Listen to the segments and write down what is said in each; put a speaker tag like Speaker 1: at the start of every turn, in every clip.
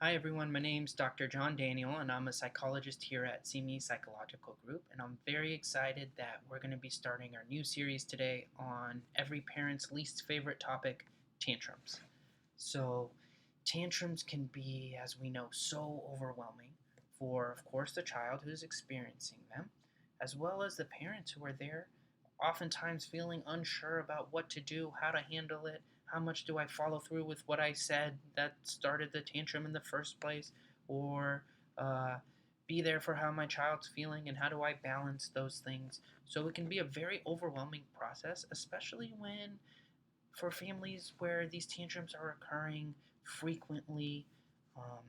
Speaker 1: Hi everyone, my name's Dr. John Daniel and I'm a psychologist here at Simi Psychological Group, and I'm very excited that we're going to be starting our new series today on every parent's least favorite topic, tantrums. So tantrums can be, as we know, so overwhelming for, of course, the child who's experiencing them, as well as the parents who are there, oftentimes feeling unsure about what to do, how to handle it. How much do I follow through with what I said that started the tantrum in the first place? Or uh, be there for how my child's feeling, and how do I balance those things? So it can be a very overwhelming process, especially when for families where these tantrums are occurring frequently. Um,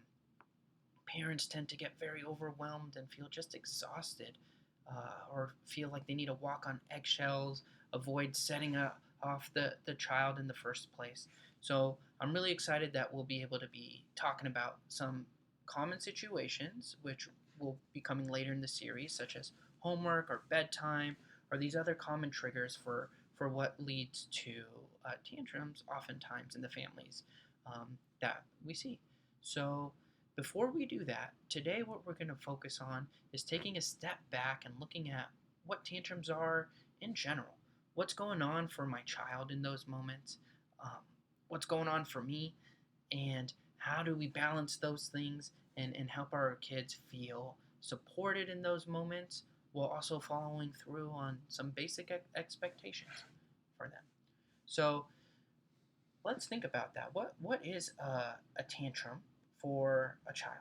Speaker 1: Parents tend to get very overwhelmed and feel just exhausted, or feel like they need to walk on eggshells, avoid setting off the child in the first place. So I'm really excited that we'll be able to be talking about some common situations, which will be coming later in the series, such as homework or bedtime, or these other common triggers for what leads to tantrums oftentimes in the families that we see. So before we do that, today what we're going to focus on is taking a step back and looking at what tantrums are in general. What's going on for my child in those moments? Um, what's going on for me? And how do we balance those things and help our kids feel supported in those moments while also following through on some basic expectations for them? So let's think about that. What is a tantrum for a child?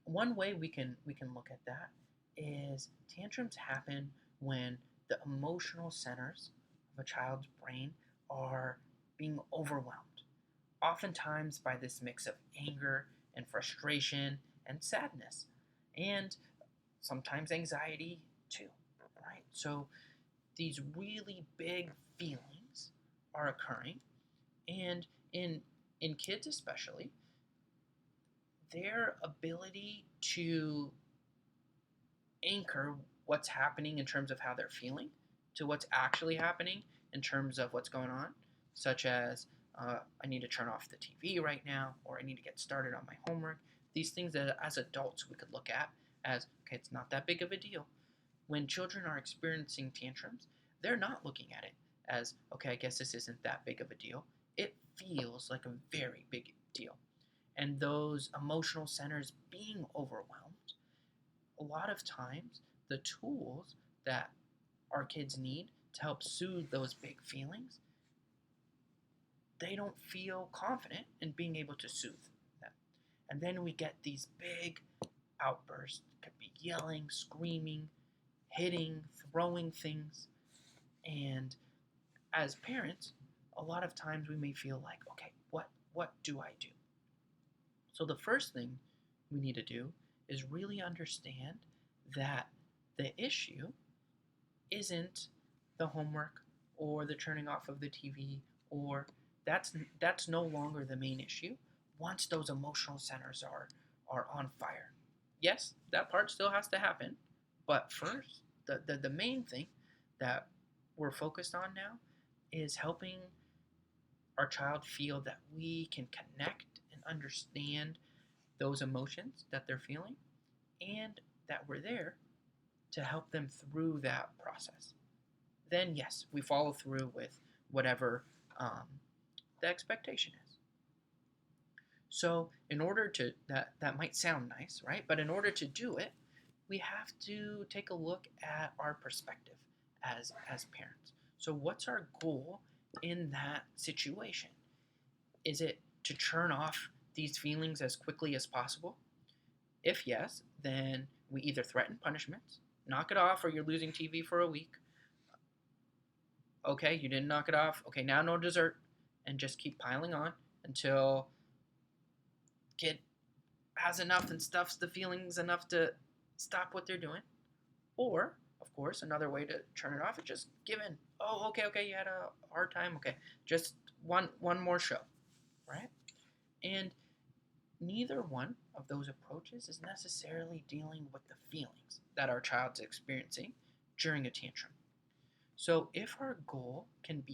Speaker 1: One way we can look at that is tantrums happen when the emotional centers of a child's brain are being overwhelmed, oftentimes by this mix of anger and frustration and sadness, and sometimes anxiety too, right? So these really big feelings are occurring, and in kids especially, their ability to anchor what's happening in terms of how they're feeling to what's actually happening in terms of what's going on, such as I need to turn off the TV right now, or I need to get started on my homework. These things that as adults we could look at as, okay, it's not that big of a deal. When children are experiencing tantrums, they're not looking at it as, okay, I guess this isn't that big of a deal. It feels like a very big deal. And those emotional centers being overwhelmed, a lot of times the tools that our kids need to help soothe those big feelings, they don't feel confident in being able to soothe them. And then we get these big outbursts. It could be yelling, screaming, hitting, throwing things. And as parents, a lot of times we may feel like, okay, what do I do? So the first thing we need to do is really understand that the issue isn't the homework or the turning off of the TV, or that's no longer the main issue once those emotional centers are on fire. Yes, that part still has to happen, but first, the main thing that we're focused on now is helping our child feel that we can connect and understand those emotions that they're feeling, and that we're there to help them through that process. Then, yes, we follow through with whatever the expectation is. So, in order to that might sound nice, right? But in order to do it, we have to take a look at our perspective as parents. So, what's our goal in that situation? Is it to turn off these feelings as quickly as possible? If yes, then we either threaten punishments, knock it off, or you're losing TV for a week. Okay, you didn't knock it off. Okay, now no dessert, and just keep piling on until kid has enough and stuffs the feelings enough to stop what they're doing. Or, of course, another way to turn it off is just give in. Oh, okay, you had a hard time. Okay, just one more show, right? And neither one of those approaches is necessarily dealing with the feelings that our child's experiencing during a tantrum. So if our goal can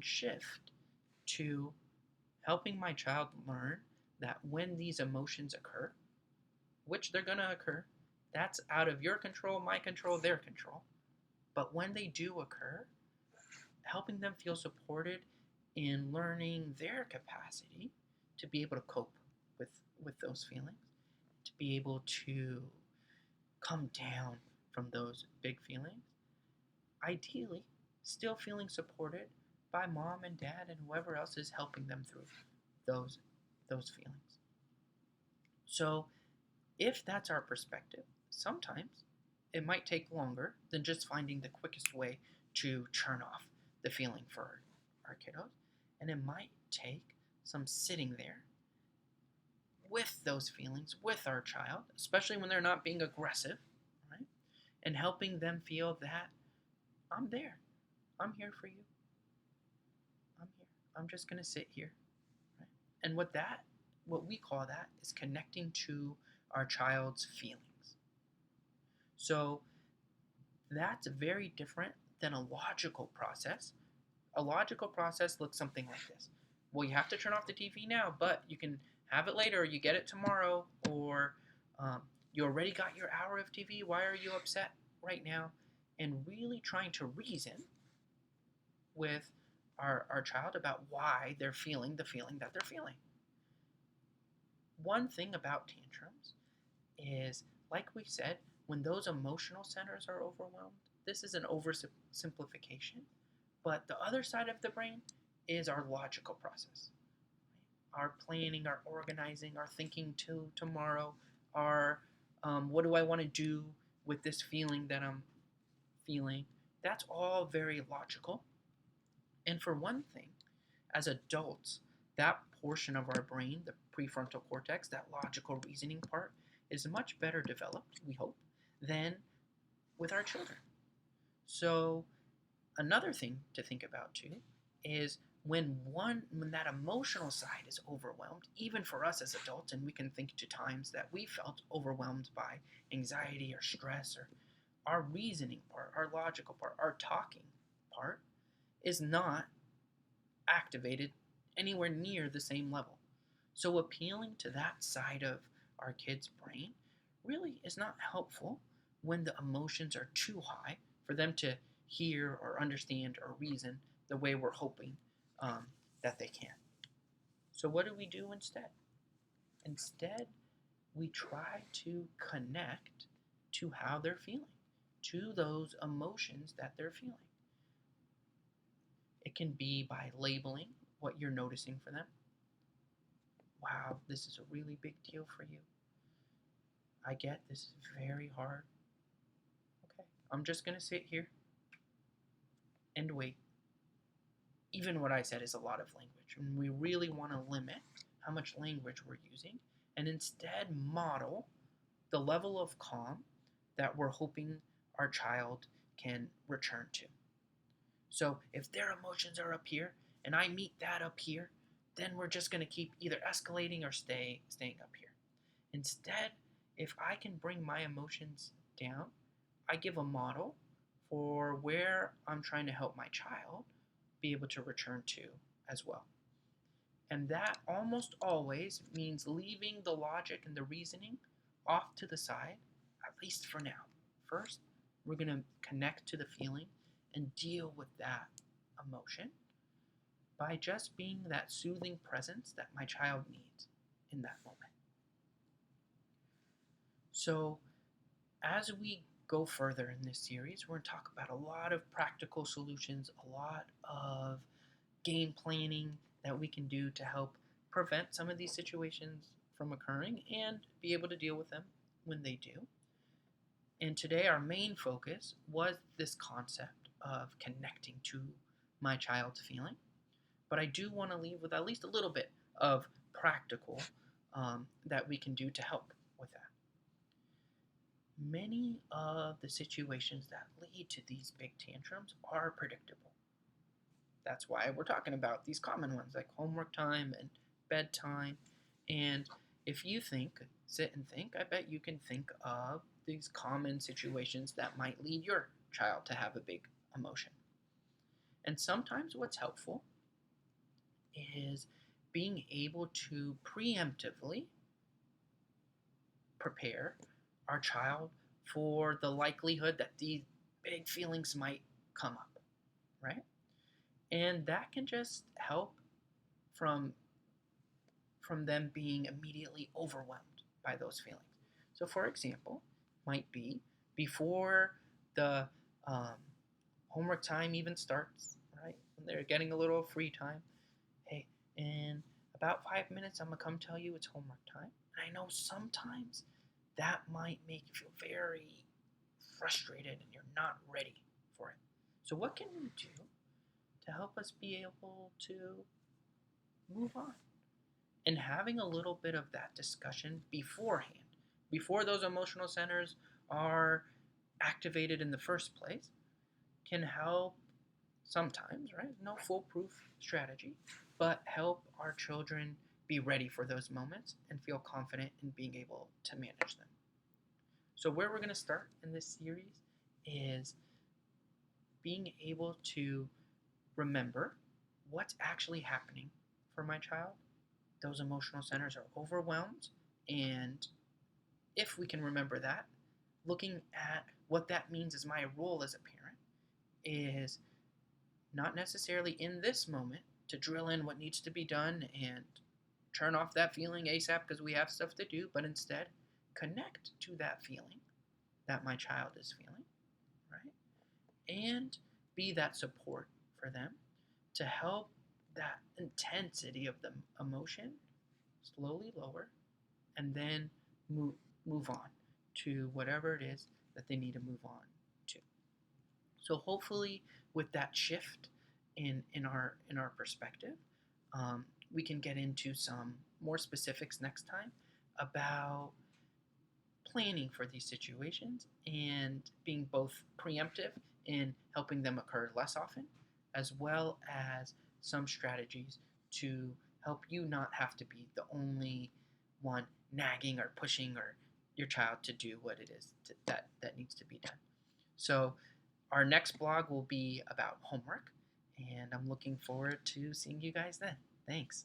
Speaker 1: shift to helping my child learn that when these emotions occur, which they're going to occur, that's out of your control, my control, their control. But when they do occur, helping them feel supported in learning their capacity to be able to cope with, with those feelings, to be able to come down from those big feelings. Ideally, still feeling supported by mom and dad and whoever else is helping them through those those feelings. So, if that's our perspective, sometimes it might take longer than just finding the quickest way to turn off the feeling for our kiddos, and it might take some sitting there with those feelings with our child, especially when they're not being aggressive, right? And helping them feel that I'm there. I'm here for you. I'm here. I'm just going to sit here. Right? And what we call that is connecting to our child's feelings. So that's very different than a logical process. A logical process looks something like this. Well, you have to turn off the TV now, but you can have it later, or you get it tomorrow, or you already got your hour of TV. Why are you upset right now? And really trying to reason with our child about why they're feeling the feeling that they're feeling. One thing about tantrums is, like we said, when those emotional centers are overwhelmed, this is an oversimplification, but the other side of the brain is our logical process. Our planning, our organizing, our thinking to tomorrow, our what do I want to do with this feeling that I'm feeling. That's all very logical. And for one thing, as adults, that portion of our brain, the prefrontal cortex, that logical reasoning part, is much better developed, we hope, than with our children. So another thing to think about too is when that emotional side is overwhelmed, even for us as adults, and we can think to times that we felt overwhelmed by anxiety or stress, or our reasoning part, our logical part, our talking part is not activated anywhere near the same level. So appealing to that side of our kid's brain really is not helpful when the emotions are too high for them to hear or understand or reason the way we're hoping that they can. So what do we do instead? Instead, we try to connect to how they're feeling, to those emotions that they're feeling. It can be by labeling what you're noticing for them. Wow, this is a really big deal for you. I get this is very hard. Okay, I'm just going to sit here and wait. Even what I said is a lot of language, and we really want to limit how much language we're using and instead model the level of calm that we're hoping our child can return to. So if their emotions are up here and I meet that up here, then we're just going to keep either escalating or staying up here. Instead, if I can bring my emotions down, I give a model for where I'm trying to help my child be able to return to as well. And that almost always means leaving the logic and the reasoning off to the side, at least for now. First, we're going to connect to the feeling and deal with that emotion by just being that soothing presence that my child needs in that moment. So, as we go further in this series, we're going to talk about a lot of practical solutions, a lot of game planning that we can do to help prevent some of these situations from occurring and be able to deal with them when they do. And today our main focus was this concept of connecting to my child's feeling. But I do want to leave with at least a little bit of practical that we can do to help with that. Many of the situations that lead to these big tantrums are predictable. That's why we're talking about these common ones like homework time and bedtime. And if you sit and think, I bet you can think of these common situations that might lead your child to have a big emotion. And sometimes what's helpful is being able to preemptively prepare our child for the likelihood that these big feelings might come up, right? And that can just help from them being immediately overwhelmed by those feelings. So, for example, might be before the um, homework time even starts, right? When they're getting a little free time, hey, in about 5 minutes, I'm gonna come tell you it's homework time. And I know sometimes that might make you feel very frustrated and you're not ready for it. So, what can we do to help us be able to move on? And having a little bit of that discussion beforehand, before those emotional centers are activated in the first place, can help sometimes, right? No foolproof strategy, but help our children be ready for those moments and feel confident in being able to manage them. So, where we're going to start in this series is being able to remember what's actually happening for my child. Those emotional centers are overwhelmed, and if we can remember that, looking at what that means as my role as a parent is not necessarily in this moment to drill in what needs to be done and turn off that feeling ASAP because we have stuff to do, but instead connect to that feeling that my child is feeling, right? And be that support for them to help that intensity of the emotion slowly lower and then move on to whatever it is that they need to move on to. So hopefully, with that shift in our perspective, we can get into some more specifics next time about planning for these situations and being both preemptive in helping them occur less often, as well as some strategies to help you not have to be the only one nagging or pushing or your child to do what it is that needs to be done. So our next blog will be about homework, and I'm looking forward to seeing you guys then. Thanks.